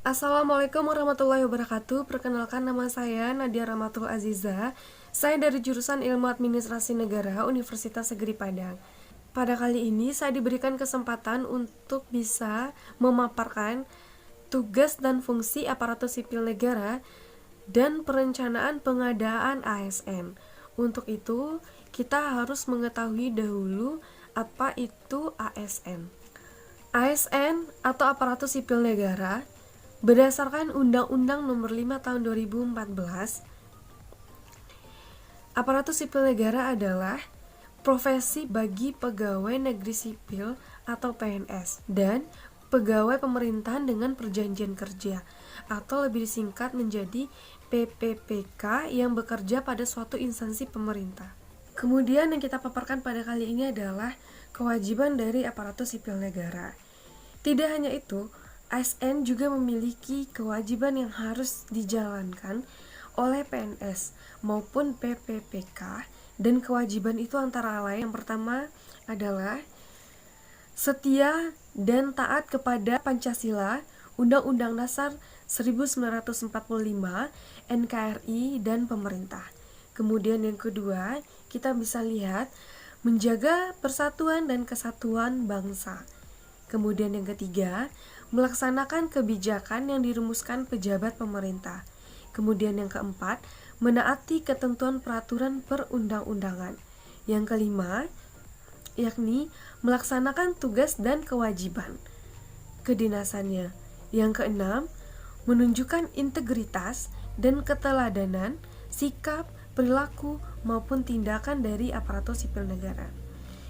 Assalamualaikum warahmatullahi wabarakatuh. Perkenalkan, nama saya Nadia Rahmatul Aziza. Saya dari jurusan Ilmu Administrasi Negara Universitas Negeri Padang. Pada kali ini saya diberikan kesempatan untuk bisa memaparkan tugas dan fungsi aparatur sipil negara dan perencanaan pengadaan ASN. Untuk itu, kita harus mengetahui dahulu apa itu ASN. ASN atau aparatur sipil negara berdasarkan Undang-Undang Nomor 5 Tahun 2014, aparatur sipil negara adalah profesi bagi pegawai negeri sipil atau PNS dan pegawai pemerintahan dengan perjanjian kerja atau lebih disingkat menjadi PPPK yang bekerja pada suatu instansi pemerintah. Kemudian yang kita paparkan pada kali ini adalah kewajiban dari aparatur sipil negara. Tidak hanya itu, ASN juga memiliki kewajiban yang harus dijalankan oleh PNS maupun PPPK, dan kewajiban itu antara lain yang pertama adalah setia dan taat kepada Pancasila, Undang-Undang Dasar 1945, NKRI, dan pemerintah. Kemudian yang kedua, kita bisa lihat menjaga persatuan dan kesatuan bangsa. Kemudian yang ketiga, melaksanakan kebijakan yang dirumuskan pejabat pemerintah. Kemudian yang keempat, menaati ketentuan peraturan perundang-undangan. Yang kelima, yakni melaksanakan tugas dan kewajiban kedinasannya. Yang keenam, menunjukkan integritas dan keteladanan, sikap, perilaku, maupun tindakan dari aparatur sipil negara.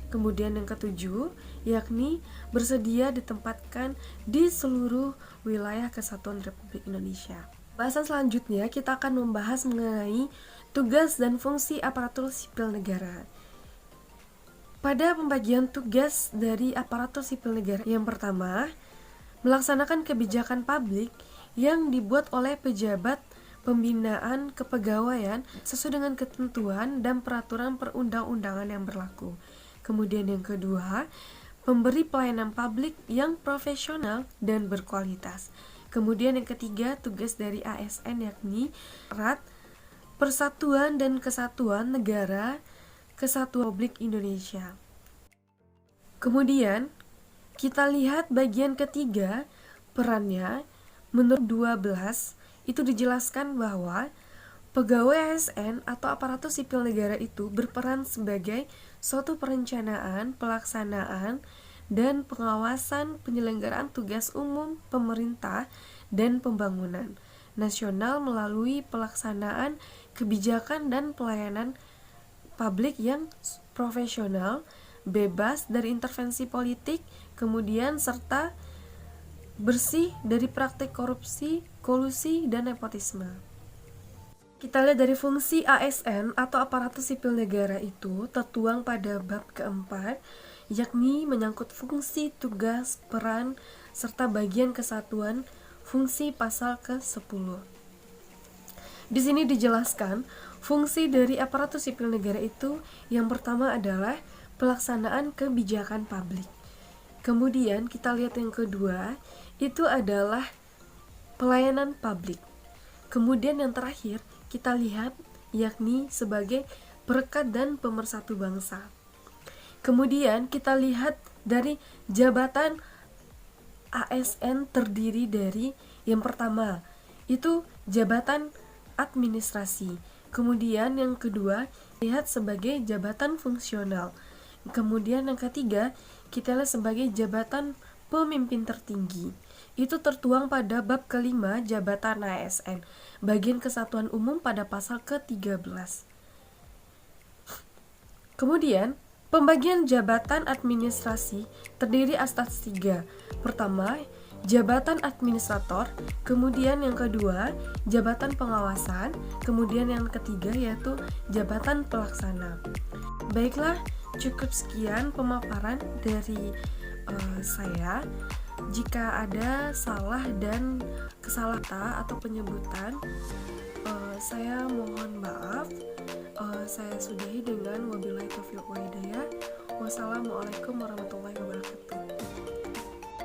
Kemudian yang ketujuh, yakni bersedia ditempatkan di seluruh wilayah kesatuan Republik Indonesia. Bahasan selanjutnya kita akan membahas mengenai tugas dan fungsi aparatur sipil negara. Pada pembagian tugas dari aparatur sipil negara, yang pertama, melaksanakan kebijakan publik yang dibuat oleh pejabat pembinaan kepegawaian sesuai dengan ketentuan dan peraturan perundang-undangan yang berlaku. Kemudian yang kedua, memberi pelayanan publik yang profesional dan berkualitas. Kemudian yang ketiga, tugas dari ASN yakni erat persatuan dan kesatuan negara kesatuan Republik Indonesia. Kemudian kita lihat bagian ketiga, perannya menurut 12 itu dijelaskan bahwa pegawai ASN atau aparatur sipil negara itu berperan sebagai suatu perencanaan, pelaksanaan, dan pengawasan penyelenggaraan tugas umum pemerintah dan pembangunan nasional melalui pelaksanaan kebijakan dan pelayanan publik yang profesional, bebas dari intervensi politik, kemudian serta bersih dari praktik korupsi, kolusi, dan nepotisme. Kita lihat dari fungsi ASN atau aparatur sipil negara itu tertuang pada bab keempat, yakni menyangkut fungsi, tugas, peran, serta bagian kesatuan fungsi pasal ke-10. Di sini dijelaskan fungsi dari aparatur sipil negara itu yang pertama adalah pelaksanaan kebijakan publik. Kemudian kita lihat yang kedua, itu adalah pelayanan publik. Kemudian yang terakhir kita lihat yakni sebagai perekat dan pemersatu bangsa. Kemudian kita lihat dari jabatan ASN terdiri dari yang pertama itu jabatan administrasi. Kemudian yang kedua lihat sebagai jabatan fungsional. Kemudian yang ketiga kita lihat sebagai jabatan pemimpin tertinggi. Itu tertuang pada bab kelima jabatan ASN, bagian kesatuan umum pada pasal ke-13. Kemudian, pembagian jabatan administrasi terdiri atas 3. Pertama, jabatan administrator, kemudian yang kedua, jabatan pengawasan, kemudian yang ketiga yaitu jabatan pelaksana. Baiklah, cukup sekian pemaparan dari saya. Jika ada salah dan kesalahan atau penyebutan, saya mohon maaf. Saya sudahi dengan wabillahi taufiq wa hidayah. Wassalamualaikum warahmatullahi wabarakatuh.